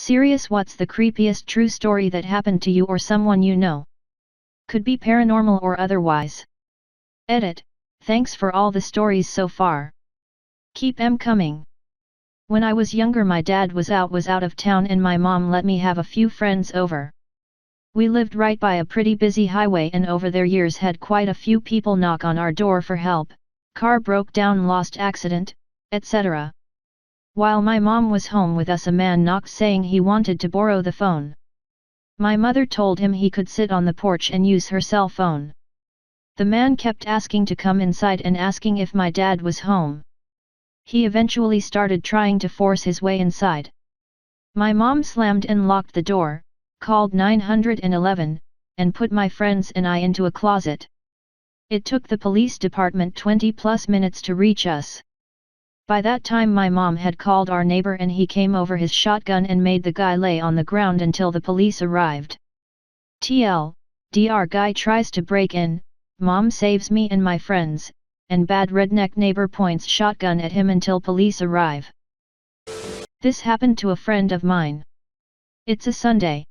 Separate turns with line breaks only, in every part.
Serious, what's the creepiest true story that happened to you or someone you know? Could be paranormal or otherwise. Edit. Thanks for all the stories so far. Keep 'em coming. When I was younger, my dad was out of town and my mom let me have a few friends over. We lived right by a pretty busy highway and over their years had quite a few people knock on our door for help, car broke down, lost accident, etc. While my mom was home with us, a man knocked saying he wanted to borrow the phone. My mother told him he could sit on the porch and use her cell phone. The man kept asking to come inside and asking if my dad was home. He eventually started trying to force his way inside. My mom slammed and locked the door, called 911, and put my friends and I into a closet. It took the police department 20+ minutes to reach us. By that time my mom had called our neighbor and he came over his shotgun and made the guy lay on the ground until the police arrived. TLDR, guy tries to break in, mom saves me and my friends, and bad redneck neighbor points shotgun at him until police arrive. This happened to a friend of mine. It's a Sunday.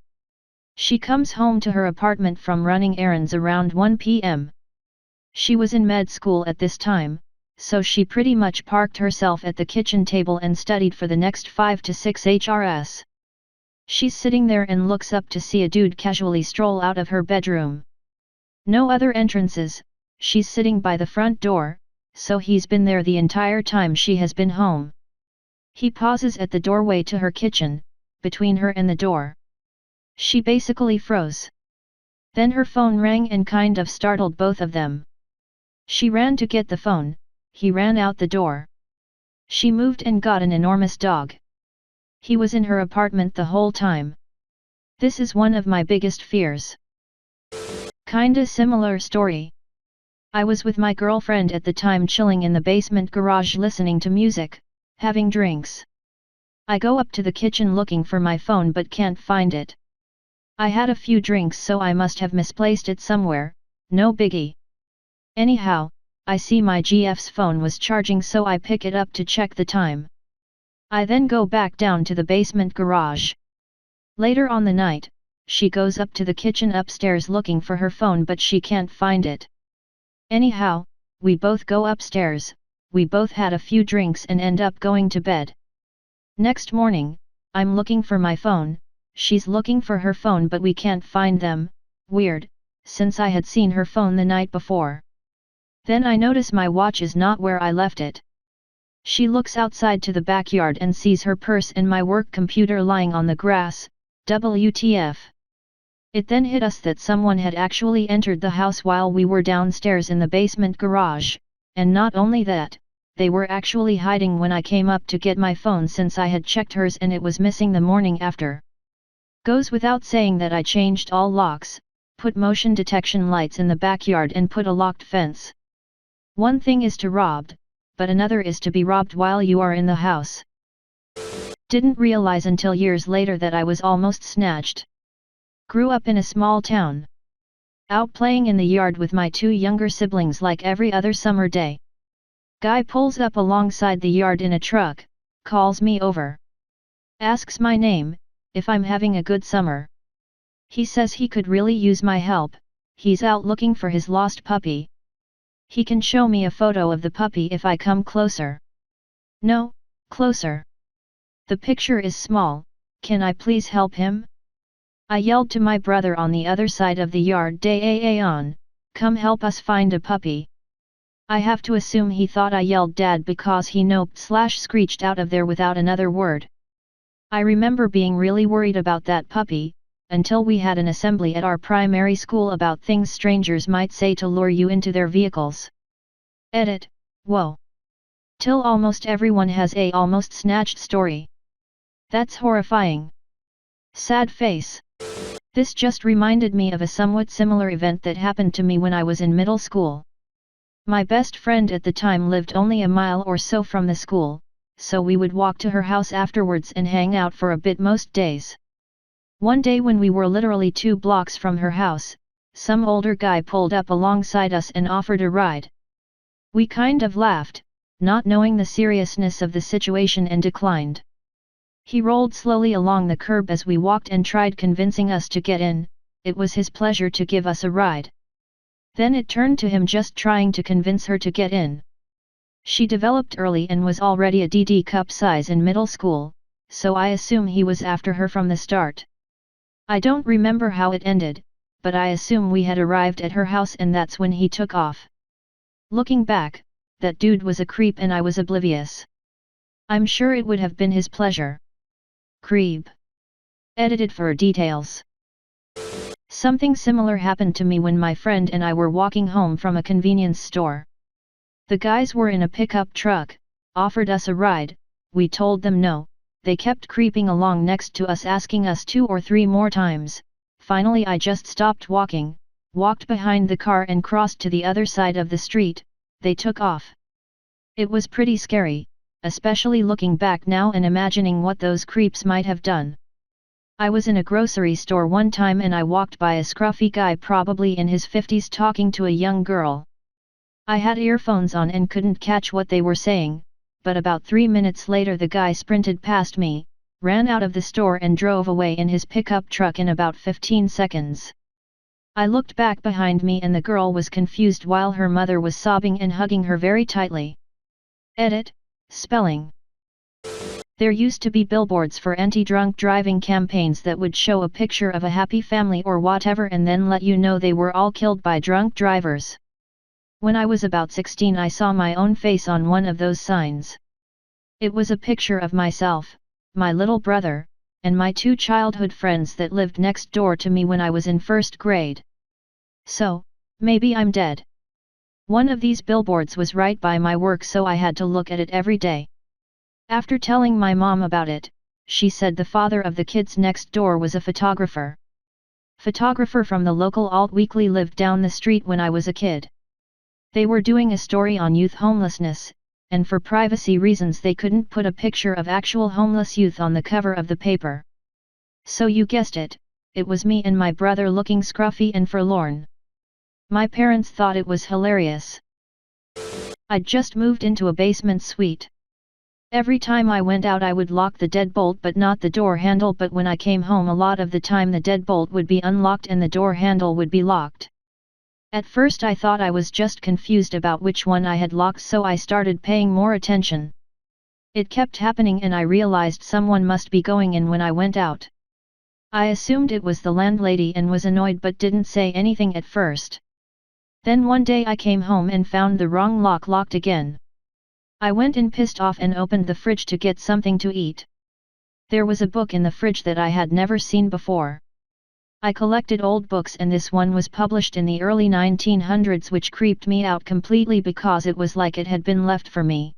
She comes home to her apartment from running errands around 1 p.m. She was in med school at this time, so she pretty much parked herself at the kitchen table and studied for the next 5 to 6 HRS. She's sitting there and looks up to see a dude casually stroll out of her bedroom. No other entrances, she's sitting by the front door, so he's been there the entire time she has been home. He pauses at the doorway to her kitchen, between her and the door. She basically froze. Then her phone rang and kind of startled both of them. She ran to get the phone. He ran out the door. She moved and got an enormous dog. He was in her apartment the whole time. This is one of my biggest fears. Kinda similar story. I was with my girlfriend at the time chilling in the basement garage listening to music, having drinks. I go up to the kitchen looking for my phone but can't find it. I had a few drinks so I must have misplaced it somewhere, no biggie. Anyhow, I see my GF's phone was charging so I pick it up to check the time. I then go back down to the basement garage. Later on the night, she goes up to the kitchen upstairs looking for her phone but she can't find it. Anyhow, we both go upstairs, we both had a few drinks and end up going to bed. Next morning, I'm looking for my phone, she's looking for her phone but we can't find them, weird, since I had seen her phone the night before. Then I notice my watch is not where I left it. She looks outside to the backyard and sees her purse and my work computer lying on the grass, WTF. It then hit us that someone had actually entered the house while we were downstairs in the basement garage, and not only that, they were actually hiding when I came up to get my phone since I had checked hers and it was missing the morning after. Goes without saying that I changed all locks, put motion detection lights in the backyard and put a locked fence. One thing is to rob, but another is to be robbed while you are in the house. Didn't realize until years later that I was almost snatched. Grew up in a small town. Out playing in the yard with my 2 younger siblings like every other summer day. Guy pulls up alongside the yard in a truck, calls me over. Asks my name, if I'm having a good summer. He says he could really use my help, he's out looking for his lost puppy. He can show me a photo of the puppy if I come closer. No, closer. The picture is small, can I please help him? I yelled to my brother on the other side of the yard, Dayon, come help us find a puppy. I have to assume he thought I yelled Dad because he noped/screeched out of there without another word. I remember being really worried about that puppy, until we had an assembly at our primary school about things strangers might say to lure you into their vehicles. Edit. Whoa. Till almost everyone has a almost snatched story. That's horrifying. Sad face. This just reminded me of a somewhat similar event that happened to me when I was in middle school. My best friend at the time lived only a mile or so from the school, so we would walk to her house afterwards and hang out for a bit most days. One day when we were literally 2 blocks from her house, some older guy pulled up alongside us and offered a ride. We kind of laughed, not knowing the seriousness of the situation, and declined. He rolled slowly along the curb as we walked and tried convincing us to get in. It was his pleasure to give us a ride. Then it turned to him just trying to convince her to get in. She developed early and was already a DD cup size in middle school, so I assume he was after her from the start. I don't remember how it ended, but I assume we had arrived at her house and that's when he took off. Looking back, that dude was a creep and I was oblivious. I'm sure it would have been his pleasure. Creep. Edited for details. Something similar happened to me when my friend and I were walking home from a convenience store. The guys were in a pickup truck, offered us a ride, we told them no, they kept creeping along next to us asking us 2 or 3 more times. Finally I just stopped walking, walked behind the car and crossed to the other side of the street. They took off. It was pretty scary, especially looking back now and imagining what those creeps might have done. I was in a grocery store one time and I walked by a scruffy guy probably in his 50s talking to a young girl. I had earphones on and couldn't catch what they were saying, but about 3 minutes later the guy sprinted past me, ran out of the store and drove away in his pickup truck in about 15 seconds. I looked back behind me and the girl was confused while her mother was sobbing and hugging her very tightly. Edit, spelling. There used to be billboards for anti-drunk driving campaigns that would show a picture of a happy family or whatever and then let you know they were all killed by drunk drivers. When I was about 16 I saw my own face on one of those signs. It was a picture of myself, my little brother, and my 2 childhood friends that lived next door to me when I was in 1st grade. So, maybe I'm dead. One of these billboards was right by my work so I had to look at it every day. After telling my mom about it, she said the father of the kids next door was a photographer. Photographer from the local alt weekly lived down the street when I was a kid. They were doing a story on youth homelessness, and for privacy reasons they couldn't put a picture of actual homeless youth on the cover of the paper. So you guessed it, it was me and my brother looking scruffy and forlorn. My parents thought it was hilarious. I'd just moved into a basement suite. Every time I went out I would lock the deadbolt but not the door handle, but when I came home a lot of the time the deadbolt would be unlocked and the door handle would be locked. At first I thought I was just confused about which one I had locked, so I started paying more attention. It kept happening and I realized someone must be going in when I went out. I assumed it was the landlady and was annoyed but didn't say anything at first. Then one day I came home and found the wrong lock locked again. I went in pissed off and opened the fridge to get something to eat. There was a book in the fridge that I had never seen before. I collected old books and this one was published in the early 1900s, which creeped me out completely because it was like it had been left for me.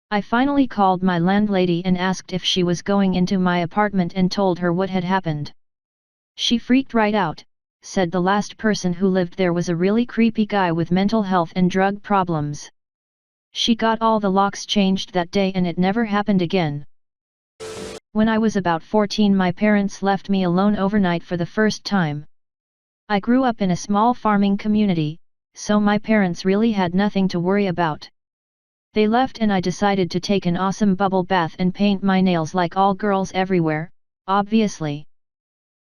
I finally called my landlady and asked if she was going into my apartment and told her what had happened. She freaked right out, said the last person who lived there was a really creepy guy with mental health and drug problems. She got all the locks changed that day and it never happened again. When I was about 14 my parents left me alone overnight for the first time. I grew up in a small farming community, so my parents really had nothing to worry about. They left and I decided to take an awesome bubble bath and paint my nails like all girls everywhere, obviously.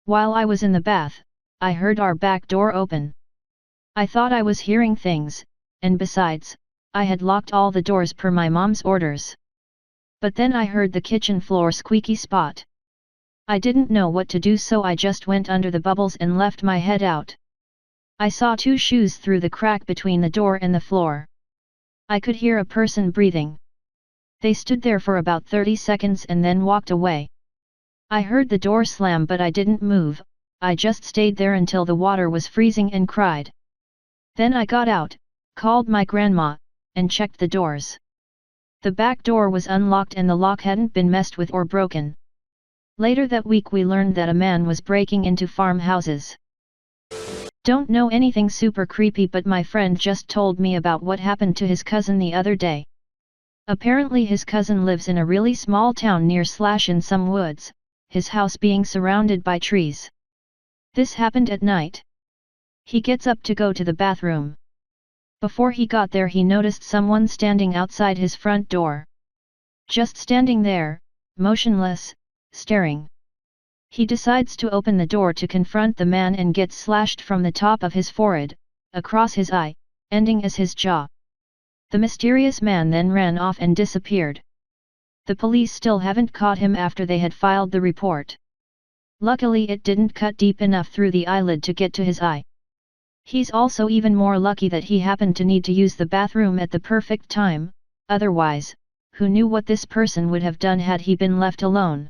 While I was in the bath, I heard our back door open. I thought I was hearing things, and besides, I had locked all the doors per my mom's orders. But then I heard the kitchen floor squeaky spot. I didn't know what to do, so I just went under the bubbles and left my head out. I saw 2 shoes through the crack between the door and the floor. I could hear a person breathing. They stood there for about 30 seconds and then walked away. I heard the door slam but I didn't move, I just stayed there until the water was freezing and cried. Then I got out, called my grandma, and checked the doors. The back door was unlocked and the lock hadn't been messed with or broken. Later that week we learned that a man was breaking into farmhouses. Don't know anything super creepy, but my friend just told me about what happened to his cousin the other day. Apparently his cousin lives in a really small town near / in some woods, his house being surrounded by trees. This happened at night. He gets up to go to the bathroom. Before he got there he noticed someone standing outside his front door. Just standing there, motionless, staring. He decides to open the door to confront the man and gets slashed from the top of his forehead, across his eye, ending as his jaw. The mysterious man then ran off and disappeared. The police still haven't caught him after they had filed the report. Luckily it didn't cut deep enough through the eyelid to get to his eye. He's also even more lucky that he happened to need to use the bathroom at the perfect time, otherwise, who knew what this person would have done had he been left alone.